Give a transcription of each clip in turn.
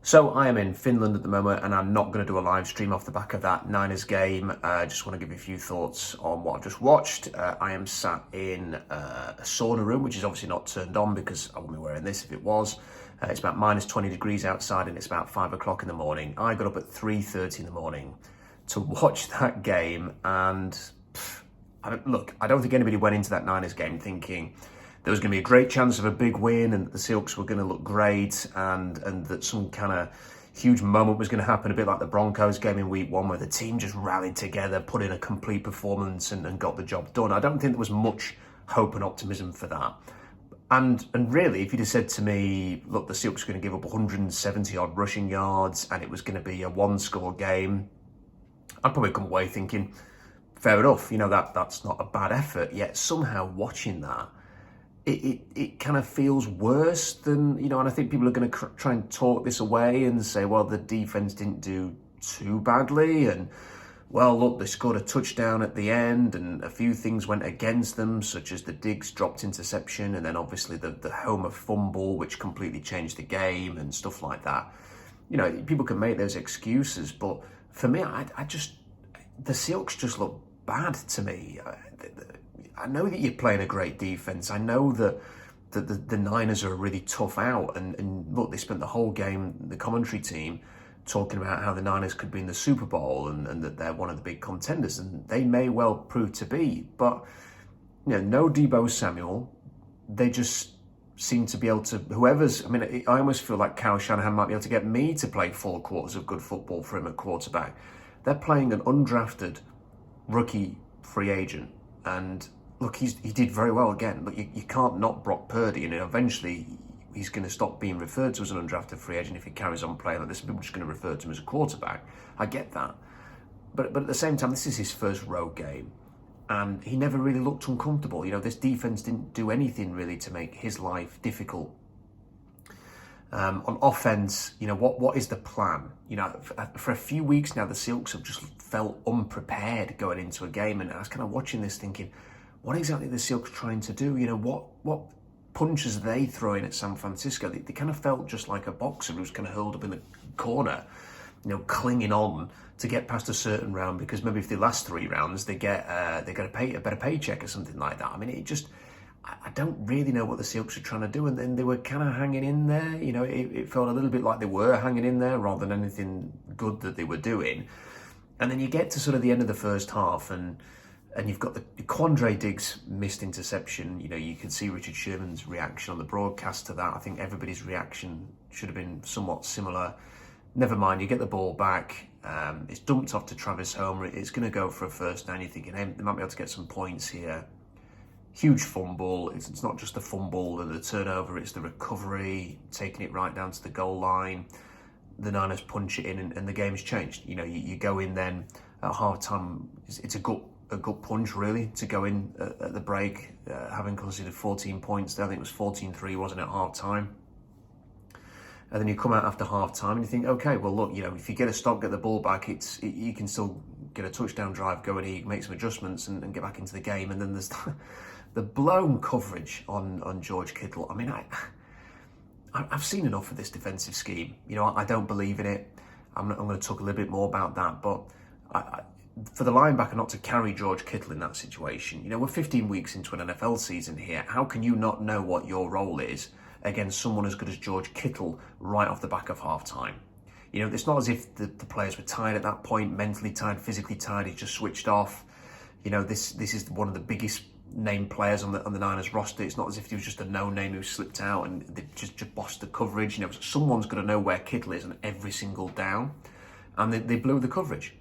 So I am in Finland at the moment, and I'm not going to do a live stream off the back of that Niners game. I just want to give you a few thoughts on what I've just watched. I am sat in a sauna room, which is obviously not turned on because I wouldn't be wearing this if it was. It's about minus 20 degrees outside, and it's about 5 o'clock in the morning. I got up at 3:30 in the morning to watch that game, and I don't think anybody went into that Niners game thinking there was going to be a great chance of a big win and that the Seahawks were going to look great and that some kind of huge moment was going to happen, a bit like the Broncos game in week 1 where the team just rallied together, put in a complete performance and got the job done. I don't think there was much hope and optimism for that. And really, if you'd have said to me, look, the Seahawks were going to give up 170 odd rushing yards and it was going to be a one-score game, I'd probably come away thinking, fair enough, that's not a bad effort. Yet somehow watching that, it kind of feels worse than, and I think people are going to try and talk this away and say, well, the defense didn't do too badly. And, well, look, they scored a touchdown at the end and a few things went against them, such as the Diggs dropped interception and then obviously the Homer fumble, which completely changed the game and stuff like that. People can make those excuses, but for me, the Seahawks just look bad to me. I know that you're playing a great defense. I know that the Niners are a really tough out. And look, they spent the whole game, the commentary team, talking about how the Niners could be in the Super Bowl and that they're one of the big contenders. And they may well prove to be. But, no Deebo Samuel. They just seem to be able to, I almost feel like Kyle Shanahan might be able to get me to play 4 quarters of good football for him at quarterback. They're playing an undrafted rookie free agent. And look, he did very well again. Look, you can't knock Brock Purdy, and eventually he's going to stop being referred to as an undrafted free agent if he carries on playing like this. People are just going to refer to him as a quarterback. I get that. But at the same time, this is his first road game, and he never really looked uncomfortable. This defense didn't do anything really to make his life difficult. On offense, what is the plan? For a few weeks now, the Seahawks have just felt unprepared going into a game, and I was kind of watching this thinking, what exactly are the Seahawks trying to do? What punches are they throwing at San Francisco? They kind of felt just like a boxer who's kind of hurled up in the corner, clinging on to get past a certain round because maybe if they last 3 rounds, they get a better paycheck or something like that. I don't really know what the Seahawks are trying to do, and then they were kind of hanging in there. It felt a little bit like they were hanging in there rather than anything good that they were doing. And then you get to sort of the end of the first half, and you've got the Quandre Diggs missed interception. You can see Richard Sherman's reaction on the broadcast to that. I think everybody's reaction should have been somewhat similar. Never mind, you get the ball back. It's dumped off to Travis Homer. It's going to go for a first down. You're thinking, hey, they might be able to get some points here. Huge fumble. It's not just the fumble and the turnover, it's the recovery, taking it right down to the goal line. The Niners punch it in and the game's changed. You go in then at halftime. It's a good punch, really, to go in at the break, having conceded 14 points there. I think it was 14-3, wasn't it, at halftime? And then you come out after halftime and you think, okay, well, look, if you get a stop, get the ball back, you can still get a touchdown drive going here, you can make some adjustments and get back into the game. And then there's the blown coverage on George Kittle. I've seen enough of this defensive scheme. I don't believe in it. I'm going to talk a little bit more about that, but for the linebacker not to carry George Kittle in that situation, we're 15 weeks into an NFL season here. How can you not know what your role is against someone as good as George Kittle right off the back of halftime? It's not as if the players were tired at that point, mentally tired, physically tired. He just switched off. This is one of the biggest name players on the Niners roster. It's not as if he was just a no-name who slipped out and they just bossed the coverage. Someone's got to know where Kittle is on every single down, and they blew the coverage.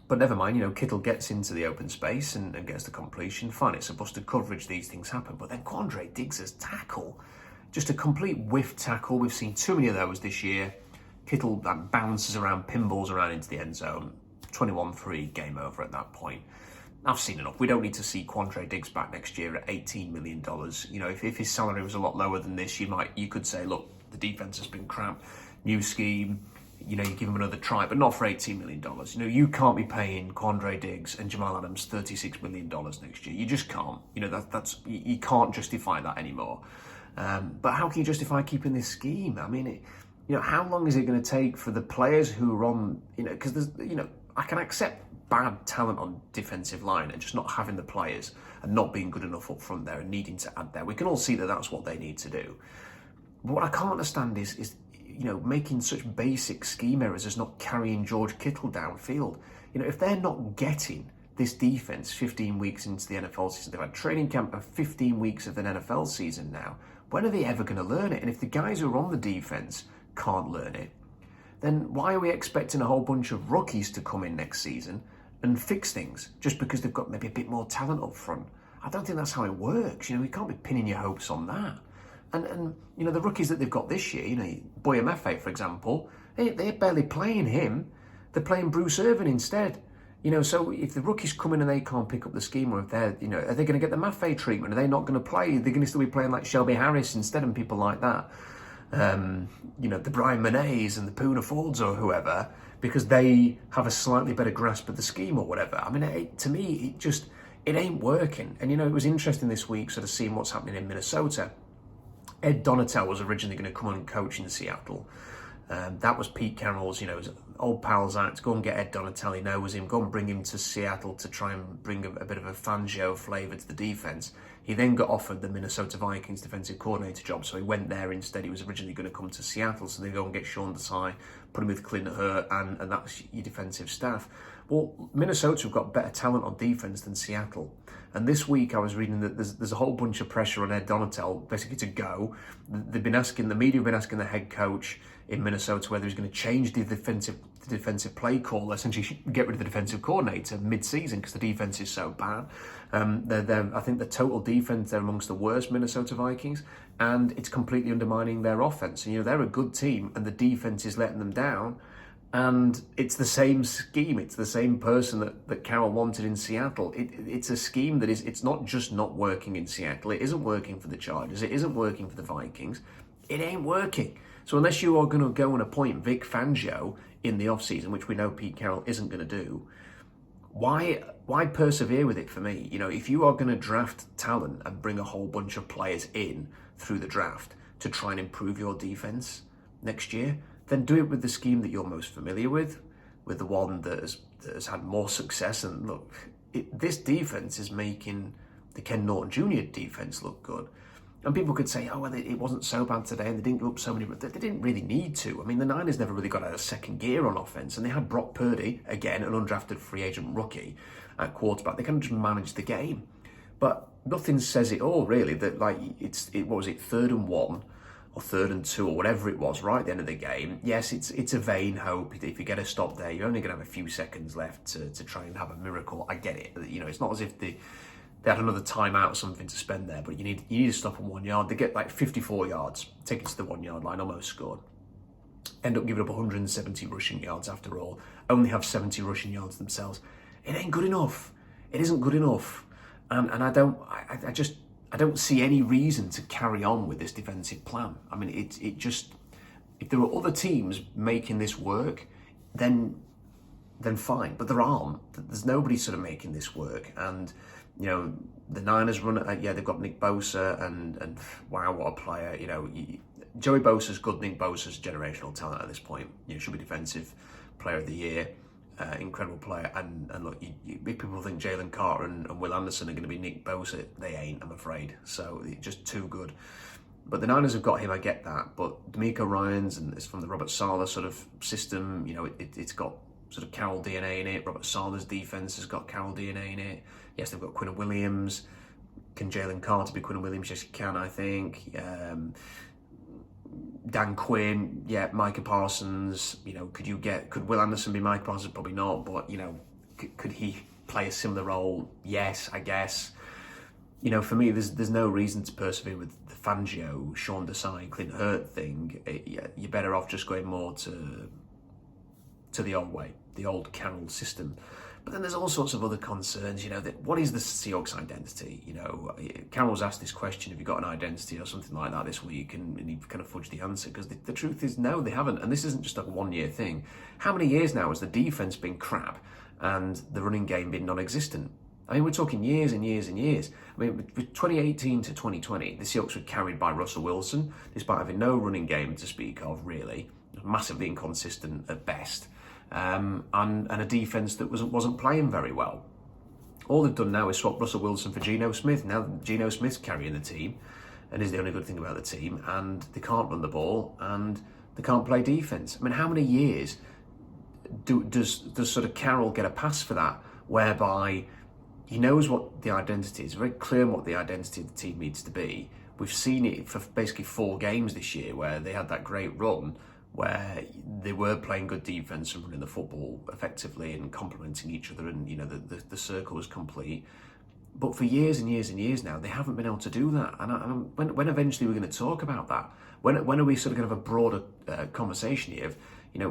But never mind, Kittle gets into the open space and gets the completion. Fine, it's a busted coverage, these things happen. But then Quandre Diggs' tackle, just a complete whiff tackle. We've seen too many of those this year. Kittle that bounces around, pinballs around into the end zone. 21-3, game over at that point. I've seen enough. We don't need to see Quandre Diggs back next year at $18 million. If his salary was a lot lower than this, you could say, look, the defense has been crap, new scheme, you give him another try, but not for $18 million. You can't be paying Quandre Diggs and Jamal Adams $36 million next year. You just can't. You can't justify that anymore. But how can you justify keeping this scheme? how long is it going to take for the players who are on, because there's, I can accept bad talent on defensive line and just not having the players and not being good enough up front there and needing to add there. We can all see that that's what they need to do. But what I can't understand is making such basic scheme errors as not carrying George Kittle downfield. If they're not getting this defense 15 weeks into the NFL season, they've had training camp of 15 weeks of an NFL season now, when are they ever going to learn it? And if the guys who are on the defense can't learn it, then why are we expecting a whole bunch of rookies to come in next season and fix things just because they've got maybe a bit more talent up front? I don't think that's how it works. You can't be pinning your hopes on that. And the rookies that they've got this year, Boya Mafe, for example, they're barely playing him. They're playing Bruce Irvin instead. So if the rookies come in and they can't pick up the scheme, or if they're, are they going to get the Mafe treatment? Are they not going to play? They're going to still be playing like Shelby Harris instead and people like that. The Brian Monets and the Poona Fords or whoever, because they have a slightly better grasp of the scheme or whatever. I mean, to me, it ain't working. And, it was interesting this week sort of seeing what's happening in Minnesota. Ed Donatel was originally going to come on and coach in Seattle. That was Pete Carroll's, his old pal's act. Go and get Ed Donatel, he knows him. Go and bring him to Seattle to try and bring a bit of a Fangio flavour to the defence. He then got offered the Minnesota Vikings defensive coordinator job, so he went there instead. He was originally going to come to Seattle, so they go and get Sean Desai, put him with Clint Hurt, and that's your defensive staff. Well, Minnesota have got better talent on defense than Seattle. And this week I was reading that there's a whole bunch of pressure on Ed Donatel basically to go. The media have been asking the head coach in Minnesota whether he's going to change the defensive play call, essentially get rid of the defensive coordinator mid-season because the defense is so bad. I think the total defense, they're amongst the worst Minnesota Vikings, and it's completely undermining their offense. And, they're a good team and the defense is letting them down. And it's the same scheme. It's the same person that Carroll wanted in Seattle. It's a scheme that it's not just not working in Seattle. It isn't working for the Chargers. It isn't working for the Vikings. It ain't working. So unless you are going to go and appoint Vic Fangio in the offseason, which we know Pete Carroll isn't going to do, why persevere with it for me? If you are going to draft talent and bring a whole bunch of players in through the draft to try and improve your defense next year, then do it with the scheme that you're most familiar with the one that has had more success. And look, this defense is making the Ken Norton Jr. defense look good. And people could say, well, it wasn't so bad today and they didn't give up so many, but they didn't really need to. I mean, the Niners never really got out of second gear on offense, and they had Brock Purdy, again, an undrafted free agent rookie at quarterback. They kind of just managed the game. But nothing says it all, really, that what was it, 3rd and 1 or 3rd and 2 or whatever it was right at the end of the game. Yes, it's a vain hope. If you get a stop there, you're only going to have a few seconds left to try and have a miracle. I get it. It's not as if they had another timeout or something to spend there, but you need to stop on 1 yard. They get like 54 yards, take it to the 1 yard line, almost scored. End up giving up 170 rushing yards after all, only have 70 rushing yards themselves. It ain't good enough. It isn't good enough. And I don't see any reason to carry on with this defensive plan. I mean, it just, if there were other teams making this work, then fine. But there aren't. There's nobody sort of making this work. And, the Niners run it. They've got Nick Bosa and wow, what a player. Joey Bosa's good. Nick Bosa's generational talent at this point. Should be defensive player of the year. Incredible player. And look, people think Jalen Carter and Will Anderson are going to be Nick Bosa. They ain't, I'm afraid. So just too good. But the Niners have got him, I get that. But D'Amico Ryans, and it's from the Robert Saleh sort of system, it's got sort of Carroll DNA in it. Robert Saleh's defense has got Carroll DNA in it. Yes, they've got Quinnen Williams. Can Jalen Carter be Quinnen Williams? Yes, he can, I think. Dan Quinn, Micah Parsons. Could Will Anderson be Micah Parsons? Probably not, but could he play a similar role? Yes, I guess. For me, there's no reason to persevere with the Fangio, Sean Desai, Clint Hurt thing. You're better off just going more to the old way, the old Carroll system. But then there's all sorts of other concerns, what is the Seahawks identity? Carroll's asked this question, have you got an identity or something like that this week? And he kind of fudged the answer, because the truth is, no, they haven't. And this isn't just a 1 year thing. How many years now has the defense been crap and the running game been non-existent? I mean, we're talking years and years and years. I mean, with 2018 to 2020, the Seahawks were carried by Russell Wilson, despite having no running game to speak of, really. Massively inconsistent at best. And a defence that wasn't playing very well. All they've done now is swap Russell Wilson for Geno Smith. Now Geno Smith's carrying the team and is the only good thing about the team, and they can't run the ball and they can't play defence. I mean, how many years does sort of Carroll get a pass for that, whereby he knows what the identity is, very clear on what the identity of the team needs to be. We've seen it for basically 4 games this year where they had that great run where they were playing good defence and running the football effectively and complementing each other, and the circle was complete. But for years and years and years now, they haven't been able to do that. And when eventually we're going to talk about that? When are we sort of going to have a broader conversation here of,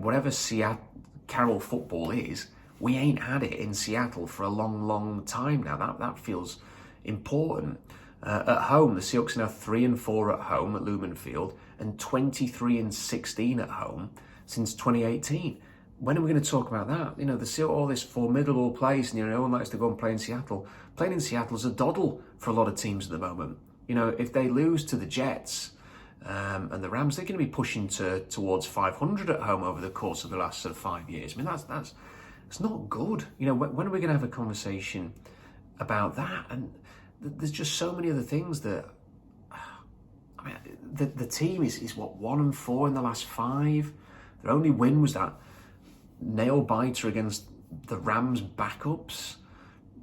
whatever Seattle Carroll football is, we ain't had it in Seattle for a long, long time now. That feels important. At home, the Seahawks are now 3-4 at home at Lumen Field and 23-16 at home since 2018. When are we going to talk about that? The Seahawks, all this formidable place, and no one likes to go and play in Seattle. Playing in Seattle is a doddle for a lot of teams at the moment. If they lose to the Jets and the Rams, they're going to be pushing towards 500 at home over the course of the last sort of 5 years. I mean, that's it's not good. When are we going to have a conversation about that? And there's just so many other things that, I mean, the team is what, 1-4 in the last 5. Their only win was that nail biter against the Rams backups.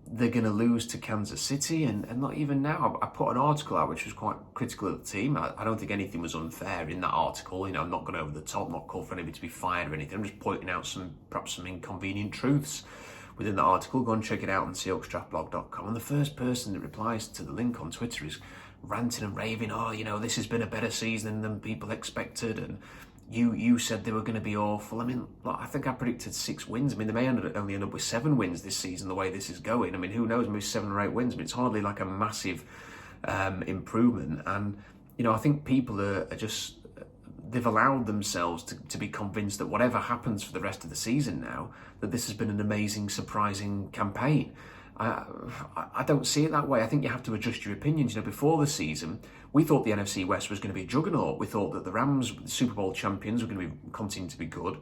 They're going to lose to Kansas City, and not even now. I put an article out which was quite critical of the team. I don't think anything was unfair in that article. I'm not going over the top, not called for anybody to be fired or anything. I'm just pointing out perhaps some inconvenient truths within the article. Go and check it out on SeahawksDraftBlog.com. And the first person that replies to the link on Twitter is ranting and raving, this has been a better season than people expected, and you said they were going to be awful. I mean, I think I predicted 6 wins. I mean, they may only end up with 7 wins this season, the way this is going. I mean, who knows, maybe 7 or 8 wins, but it's hardly like a massive improvement. And, I think people are just, they've allowed themselves to be convinced that whatever happens for the rest of the season now, that this has been an amazing, surprising campaign. I don't see it that way. I think you have to adjust your opinions. Before the season, we thought the NFC West was going to be a juggernaut. We thought that the Rams, the Super Bowl champions, were going to continue to be good.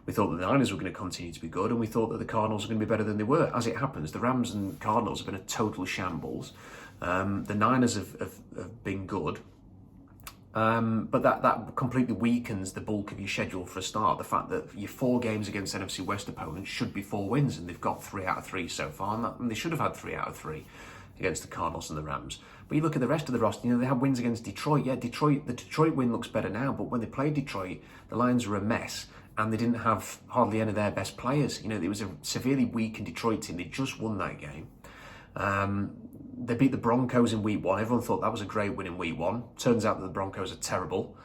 We thought that the Niners were going to continue to be good, and we thought that the Cardinals were going to be better than they were. As it happens, the Rams and Cardinals have been a total shambles. The Niners have been good. But that completely weakens the bulk of your schedule for a start. The fact that your 4 games against NFC West opponents should be 4 wins, and they've got 3 out of 3 so far, and they should have had 3 out of 3 against the Cardinals and the Rams. But you look at the rest of the roster, they had wins against Detroit. Yeah, the Detroit win looks better now, but when they played Detroit, the Lions were a mess, and they didn't have hardly any of their best players. It was a severely weakened Detroit team. They just won that game. They beat the Broncos in week 1. Everyone thought that was a great win in week 1. Turns out that the Broncos are terrible.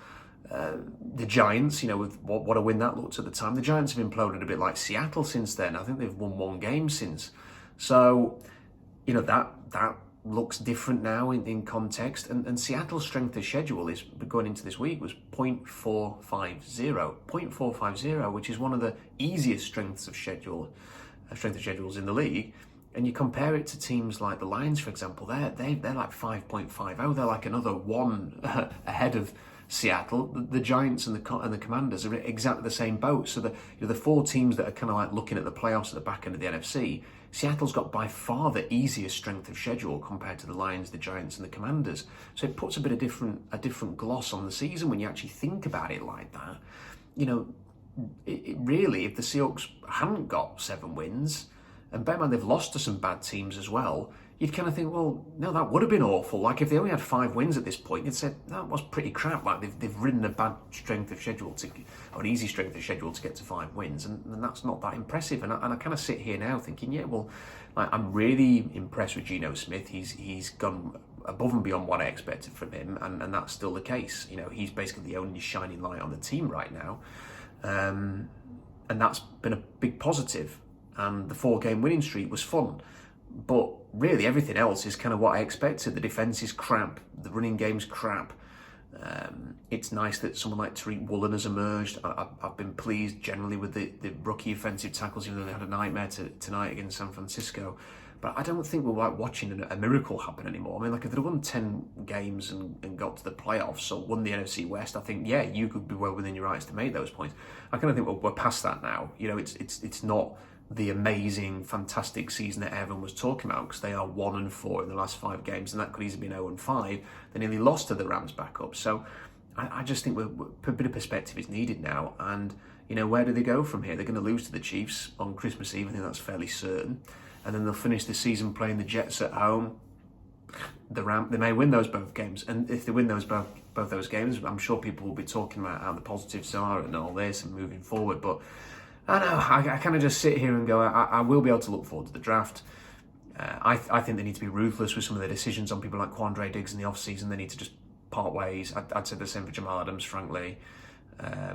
The Giants, with what a win that looked at the time. The Giants have imploded a bit like Seattle since then. I think they've won 1 game since. So, that looks different now in context. And Seattle's strength of schedule is going into this week was 0.450. 0.450, which is one of the easiest strengths of schedules in the league. And you compare it to teams like the Lions, for example, they're like 5.50. They're like another 1 ahead of Seattle. The Giants and the Commanders are in exactly the same boat. So the 4 teams that are kind of like looking at the playoffs at the back end of the NFC, Seattle's got by far the easiest strength of schedule compared to the Lions, the Giants, and the Commanders. So it puts a different gloss on the season when you actually think about it like that. It really, if the Seahawks hadn't got 7 wins, and bear in mind they've lost to some bad teams as well, you'd kind of think, well, no, that would have been awful. Like if they only had 5 wins at this point, you'd say that was pretty crap. Like they've ridden a bad strength of schedule or an easy strength of schedule to get to 5 wins, and that's not that impressive. And I kind of sit here now thinking, yeah, well, I'm really impressed with Geno Smith. He's gone above and beyond what I expected from him, and that's still the case. He's basically the only shining light on the team right now, and that's been a big positive. And the 4-game winning streak was fun. But really everything else is kind of what I expected. The defence is crap. The running game's crap. It's nice that someone like Tariq Woolen has emerged. I've been pleased generally with the rookie offensive tackles, even though they had a nightmare tonight against San Francisco. But I don't think we're like watching a miracle happen anymore. I mean, like if they'd won 10 games and got to the playoffs or won the NFC West, I think, yeah, you could be well within your rights to make those points. I kind of think we're past that now. You know, it's not the amazing, fantastic season that everyone was talking about, because they are 1-4 in the last 5 games, and that could easily be 0-5. They nearly lost to the Rams back up. So I just think a bit of perspective is needed now. And, you know, where do they go from here? They're going to lose to the Chiefs on Christmas Eve. I think that's fairly certain. And then they'll finish the season playing the Jets at home. They may win those both games. And if they win both those games, I'm sure people will be talking about how the positives are and all this and moving forward. But I don't know, I kind of just sit here and go, I will be able to look forward to the draft. I think they need to be ruthless with some of their decisions on people like Quandre Diggs in the offseason. They need to just part ways. I'd say the same for Jamal Adams, frankly.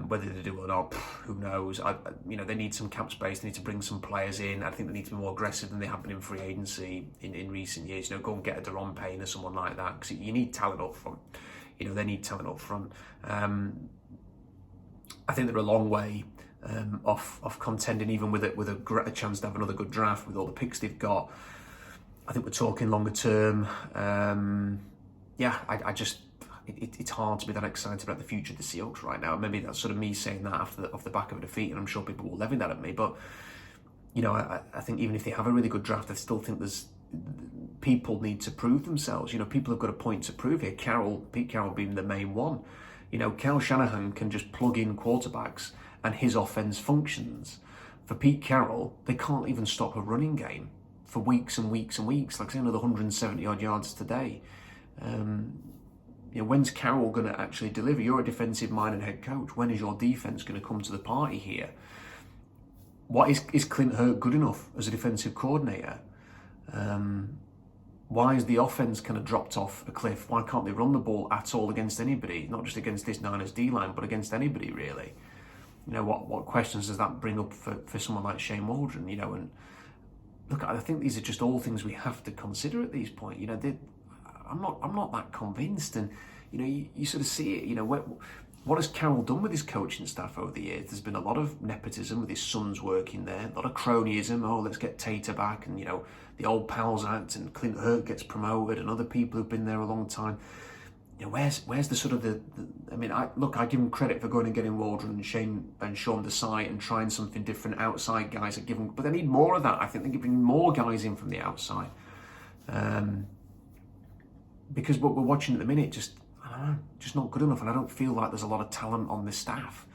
Whether they do or not, who knows? They need some cap space. They need to bring some players in. I think they need to be more aggressive than they have been in free agency in recent years. Go and get a Deron Payne or someone like that, because you need talent up front. They need talent up front. I think they're a long way off contending, even with a chance to have another good draft with all the picks they've got. I think we're talking longer term. It's hard to be that excited about the future of the Seahawks right now. Maybe that's sort of me saying that off the back of a defeat, and I'm sure people will levy that at me. But, I think even if they have a really good draft, I still think people need to prove themselves. People have got a point to prove here. Pete Carroll being the main one. Kyle Shanahan can just plug in quarterbacks and his offense functions. For Pete Carroll, they can't even stop a running game for weeks and weeks and weeks. Like, say, another 170 odd yards today. When's Carroll going to actually deliver? You're a defensive-minded head coach. When is your defense going to come to the party here? What is Clint Hurtt good enough as a defensive coordinator? Why is the offense kind of dropped off a cliff? Why can't they run the ball at all against anybody? Not just against this Niners D-line, but against anybody, really. What questions does that bring up for someone like Shane Waldron? And look, I think these are just all things we have to consider at these points. I'm not that convinced, and you sort of see it. What has Carroll done with his coaching staff over the years? There's been a lot of nepotism with his sons working there, a lot of cronyism. Oh, let's get Tater back, and the old pals act, and Clint Hurtt gets promoted, and other people who've been there a long time. Where's the sort of I give him credit for going and getting Waldron and Sean Desai and trying something different. Outside guys are given, but they need more of that. I think they can bring more guys in from the outside. Because what we're watching at the minute, just not good enough. And I don't feel like there's a lot of talent on this staff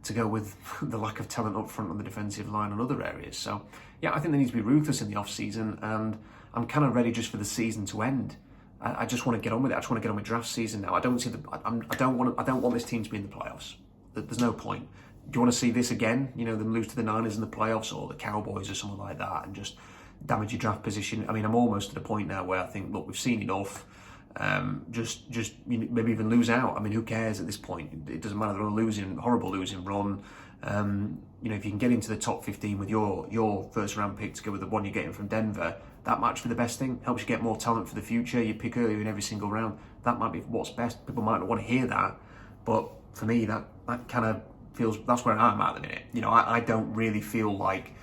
to go with the lack of talent up front on the defensive line and other areas. So, yeah, I think they need to be ruthless in the off-season, and I'm kind of ready just for the season to end. I just want to get on with it. I just want to get on with draft season now. I don't want this team to be in the playoffs. There's no point. Do you want to see this again? Them lose to the Niners in the playoffs, or the Cowboys or someone like that, and just damage your draft position? I mean, I'm almost at a point now where I think, look, we've seen enough. Just maybe even lose out. I mean, who cares at this point? It doesn't matter. They're on a horrible losing run. If you can get into the top 15 with your first round pick to go with the one you're getting from Denver, that might be the best thing. Helps you get more talent for the future. You pick earlier in every single round. That might be what's best. People might not want to hear that, but for me, that kind of feels, that's where I'm at the minute. I don't really feel like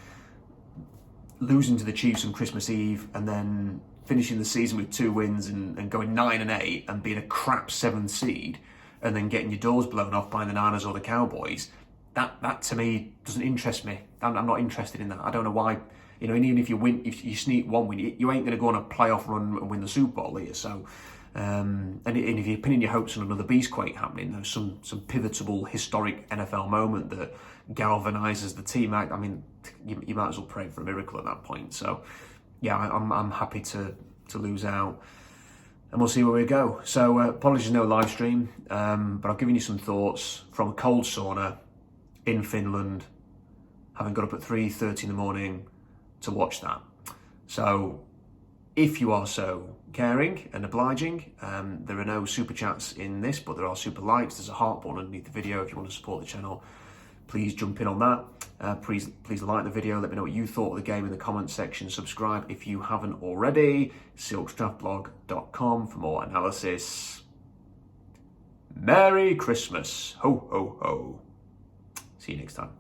losing to the Chiefs on Christmas Eve and then finishing the season with 2 wins and going 9-8 and being a crap 7th seed and then getting your doors blown off by the Niners or the Cowboys. That to me doesn't interest me. I'm not interested in that. I don't know why. And even if you win, if you sneak one win, you ain't going to go on a playoff run and win the Super Bowl here. So, and if you're pinning your hopes on another beastquake happening, there's some pivotal, historic NFL moment that galvanizes the team. I mean, you might as well pray for a miracle at that point. So, yeah, I'm happy to lose out, and we'll see where we go. So, apologies, no live stream, but I've given you some thoughts from a cold sauna in Finland, having got up at 3:30 in the morning to watch that. So, if you are so caring and obliging, there are no super chats in this, but there are super likes. There's a heart button underneath the video if you want to support the channel. Please jump in on that. Please like the video. Let me know what you thought of the game in the comments section. Subscribe if you haven't already. SeahawksDraftBlog.com for more analysis. Merry Christmas. Ho, ho, ho. See you next time.